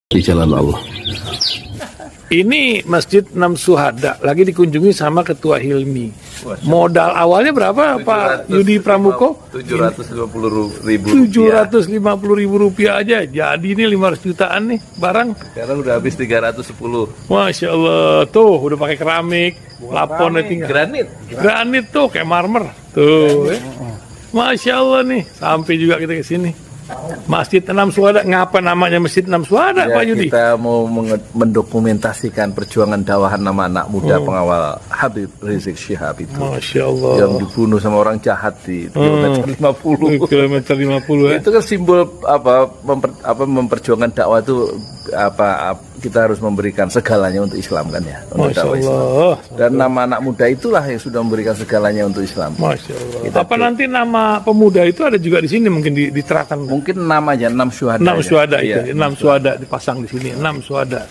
di jalan Allah. Ini Masjid Enam Syuhada lagi dikunjungi sama Ketua Hilmi. Modal awalnya berapa Pak Yudi Pramuko? 750.000 rupiah aja. Jadi ini 500 jutaan nih barang. Sekarang udah habis 310. Masya Allah, tuh udah pakai keramik, laponnya tinggal. Granit tuh kayak marmer. Tuh, Masya Allah nih, sampai juga kita ke sini. Masjid Enam Syuhada, ngapa namanya Masjid Enam Syuhada, Ya, Pak Yudi? kita mau mendokumentasikan perjuangan dakwah nama anak muda pengawal Habib Rizik Syihab itu. Masya Allah. Yang dibunuh sama orang jahat di kilometer 50. Kilometer 50 ya. Itu kan simbol memperjuangkan dakwah itu kita harus memberikan segalanya untuk Islam kan ya. Untuk Masya dakwah Islam. Allah. Dan nama anak muda itulah yang sudah memberikan segalanya untuk Islam. Masya Allah. Apa nanti nama pemuda itu ada juga di sini mungkin diterakan? Mungkin namanya Enam Syuhada. Enam Syuhada itu, Iya, Enam Syuhada dipasang di sini, Enam Syuhada.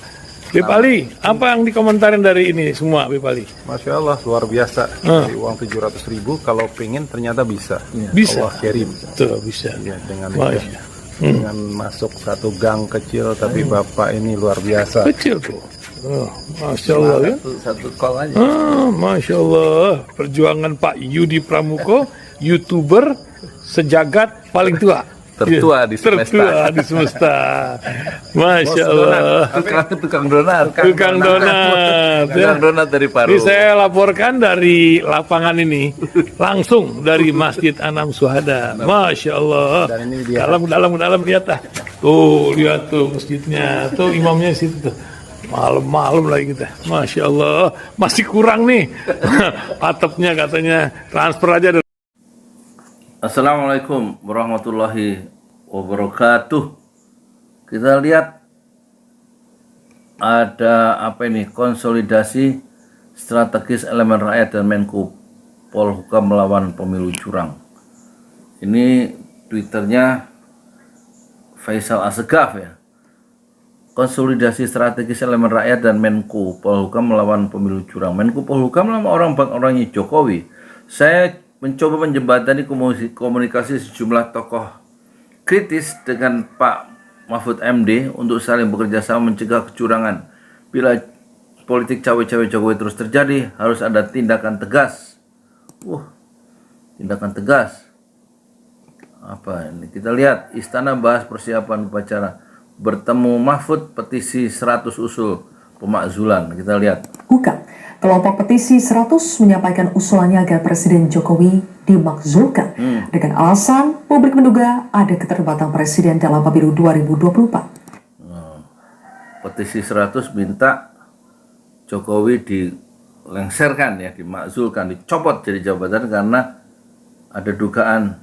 Beb Ali, apa yang dikomentarin dari ini semua, Beb Ali? Masya Allah, luar biasa. Dari uang 700.000, kalau pengen ternyata bisa. Bisa. Allah kirim. Tuh, bisa. Ya, dengan Masya. masuk satu gang kecil, tapi Bapak ini luar biasa. Kecil tuh. Oh, Masya Allah ya. Satu call aja. Masya Allah. Perjuangan Pak Yudi Pramuko, YouTuber sejagat paling tua. Tertua di semesta. Tertua di semesta. Masya Allah. Tukang donat. Tukang donat. Tukang donat dari Paru. Ini saya laporkan dari lapangan ini, langsung dari Masjid Enam Syuhada. Masya Allah. Dan ini dia. Dalam lihat ah. Tuh, lihat tuh masjidnya. Tuh imamnya di situ tuh. Malam-malam lagi kita. Masya Allah. Masih kurang nih. Atapnya katanya transfer aja. Assalamualaikum warahmatullahi wabarakatuh. Kita lihat ada apa ini, konsolidasi strategis elemen rakyat dan Menko Polhukam melawan pemilu curang. Ini Twitternya Faisal Assegaf ya. Konsolidasi strategis elemen rakyat dan Menko Polhukam melawan pemilu curang. Menko Polhukam nama orang-orangnya Jokowi. Saya mencoba menjembatani komunikasi sejumlah tokoh kritis dengan Pak Mahfud MD untuk saling bekerja sama mencegah kecurangan. Bila politik cawe-cawe Jokowi terus terjadi, harus ada tindakan tegas. Tindakan tegas. Apa ini? Kita lihat Istana bahas persiapan upacara bertemu Mahfud petisi 100 usul pemakzulan. Kita lihat. Kelompok petisi 100 menyampaikan usulannya agar Presiden Jokowi dimakzulkan dengan alasan publik menduga ada keterlibatan Presiden dalam pemilu 2024. Petisi 100 minta Jokowi dilengserkan ya, dimakzulkan, dicopot dari jabatan karena ada dugaan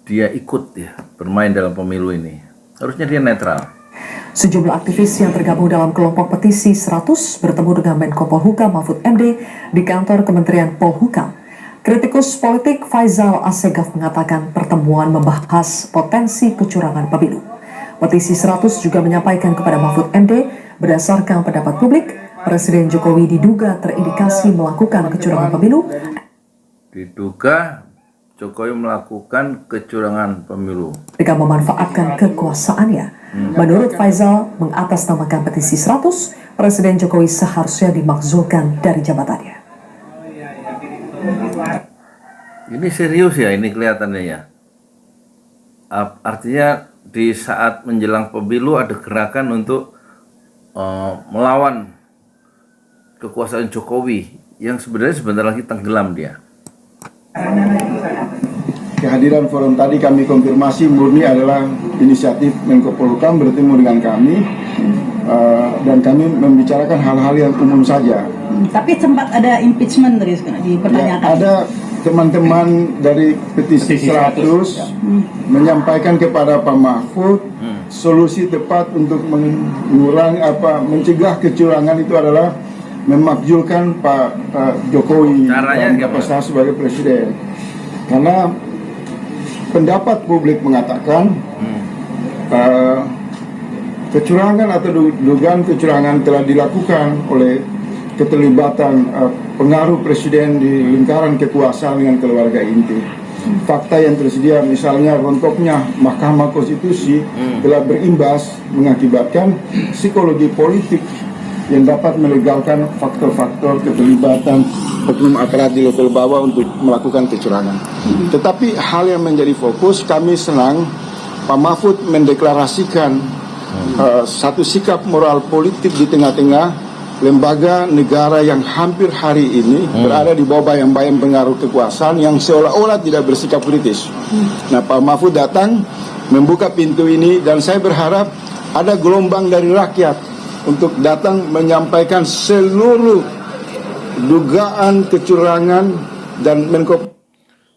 dia ikut ya bermain dalam pemilu ini. Harusnya dia netral. Sejumlah aktivis yang tergabung dalam kelompok petisi 100 bertemu dengan Menko Polhukam Mahfud MD di kantor Kementerian Polhukam. Kritikus politik Faisal Assegaf mengatakan pertemuan membahas potensi kecurangan pemilu. Petisi 100 juga menyampaikan kepada Mahfud MD berdasarkan pendapat publik, Presiden Jokowi diduga terindikasi melakukan kecurangan pemilu. Diduga Jokowi melakukan kecurangan pemilu Dengan memanfaatkan kekuasaannya. Menurut Faisal, mengatasnamakan petisi 100, Presiden Jokowi seharusnya dimakzulkan dari jabatannya. Ini serius ya, ini kelihatannya ya. Artinya di saat menjelang pemilu ada gerakan untuk melawan kekuasaan Jokowi yang sebenarnya sebentar lagi tenggelam dia. Kehadiran forum tadi kami konfirmasi murni adalah inisiatif Menko Polhukam bertemu dengan kami dan kami membicarakan hal-hal yang umum saja. Tapi sempat ada impeachment tadi dipertanyakan. Ya, ada teman-teman dari petisi 100 menyampaikan kepada Pak Mahfud solusi tepat untuk mencegah kecurangan itu adalah memakzulkan Pak Jokowi dan kapasitas sebagai presiden. Karena pendapat publik mengatakan kecurangan atau dugaan kecurangan telah dilakukan oleh keterlibatan pengaruh presiden di lingkaran kekuasaan dengan keluarga inti. fakta yang tersedia, misalnya rontoknya Mahkamah Konstitusi telah berimbas mengakibatkan psikologi politik yang dapat melegalkan faktor-faktor keterlibatan oknum aparat di level bawah untuk melakukan kecurangan. Tetapi hal yang menjadi fokus, kami senang Pak Mahfud mendeklarasikan satu sikap moral politik di tengah-tengah lembaga negara yang hampir hari ini berada di bawah bayang-bayang pengaruh kekuasaan yang seolah-olah tidak bersikap kritis. Nah, Pak Mahfud datang membuka pintu ini, dan saya berharap ada gelombang dari rakyat untuk datang menyampaikan seluruh dugaan kecurangan dan Menko.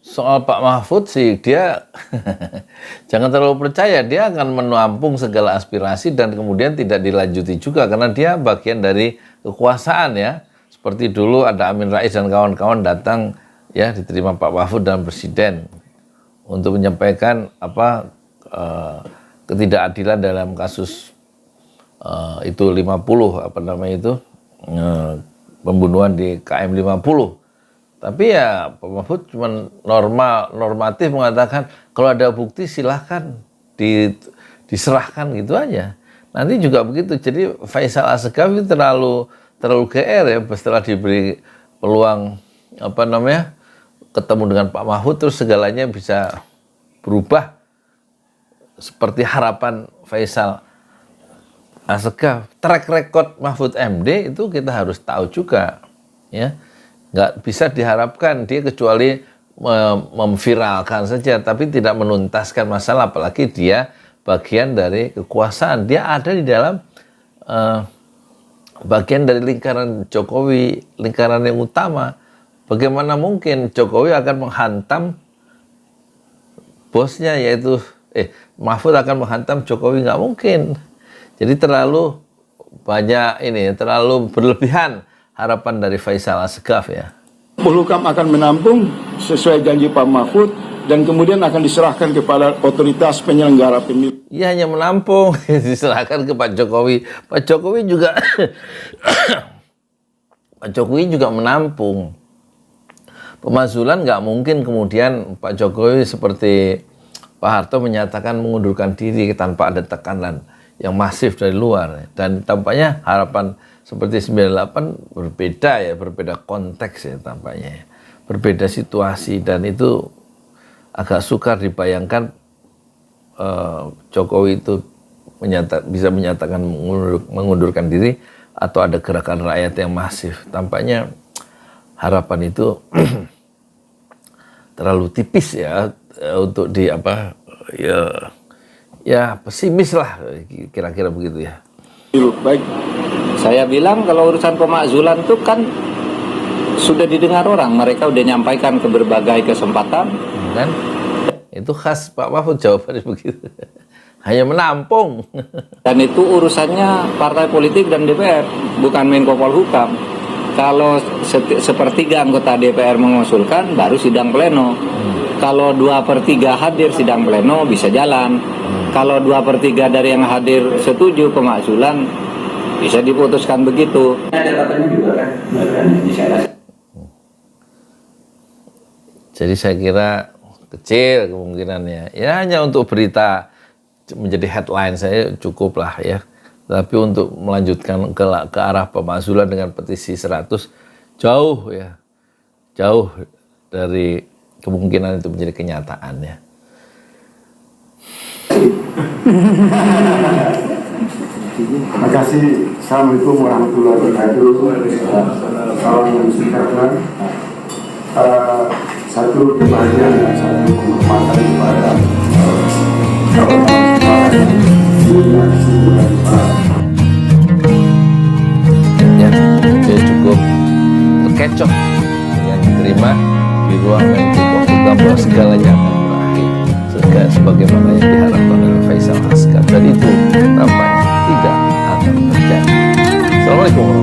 Soal Pak Mahfud sih, dia jangan terlalu percaya, dia akan menampung segala aspirasi dan kemudian tidak dilanjuti juga karena dia bagian dari kekuasaan ya. Seperti dulu ada Amin Rais dan kawan-kawan datang ya, diterima Pak Mahfud dan Presiden untuk menyampaikan ketidakadilan dalam kasus itu 50 pembunuhan di KM 50. Tapi ya Pak Mahfud cuma normatif mengatakan kalau ada bukti silahkan diserahkan gitu aja. Nanti juga begitu. Jadi Faisal Asegaf itu terlalu GR ya, setelah diberi peluang ketemu dengan Pak Mahfud terus segalanya bisa berubah seperti harapan Faisal Asegaf. Track record Mahfud MD itu kita harus tahu juga ya. Nggak bisa diharapkan dia kecuali memviralkan saja, tapi tidak menuntaskan masalah, apalagi dia bagian dari kekuasaan. Dia ada di dalam bagian dari lingkaran Jokowi, lingkaran yang utama. Bagaimana mungkin Jokowi akan menghantam bosnya, yaitu Mahfud akan menghantam Jokowi? Nggak mungkin. Jadi terlalu banyak terlalu berlebihan harapan dari Faisal Asegaf ya. Polhukam akan menampung sesuai janji Pak Mahfud dan kemudian akan diserahkan kepada otoritas penyelenggara pemilu. Iya, hanya menampung, diserahkan ke Pak Jokowi. Pak Jokowi juga Pak Jokowi juga menampung. Pemakzulan nggak mungkin kemudian Pak Jokowi seperti Pak Harto menyatakan mengundurkan diri tanpa ada tekanan yang masif dari luar. Dan tampaknya harapan seperti 98 berbeda konteks ya tampaknya. Berbeda situasi, dan itu agak sukar dibayangkan Jokowi itu bisa menyatakan mengundurkan diri atau ada gerakan rakyat yang masif. Tampaknya harapan itu terlalu tipis ya untuk pesimis lah kira-kira begitu ya. Baik. Saya bilang kalau urusan pemakzulan itu kan sudah didengar orang, mereka udah nyampaikan ke berbagai kesempatan. Kan? Itu khas Pak Mahfud jawabannya begitu. Hanya menampung. Dan itu urusannya partai politik dan DPR, bukan Menko Polhukam. Kalau sepertiga anggota DPR mengusulkan, baru sidang pleno. Kalau 2/3 hadir sidang pleno bisa jalan. Kalau 2/3 dari yang hadir setuju pemakzulan, bisa diputuskan begitu. Jadi saya kira kecil kemungkinannya. Ya hanya untuk berita menjadi headline saya cukup lah ya. Tapi untuk melanjutkan ke arah pemakzulan dengan petisi 100 jauh ya. Jauh dari kemungkinan itu menjadi kenyataan ya. Terima kasih. Assalamualaikum warahmatullahi wabarakatuh. Salam sejahtera. Satu kebahagiaan dan satu kehormatan kepada ya, dia cukup terkecoh yang diterima di ruang Menko Polhukam bahwa segalanya akan berakhir sebagaimana yang diharapkan oleh Faisal Asegaf, dan itu tampaknya tidak akan terjadi. Assalamualaikum.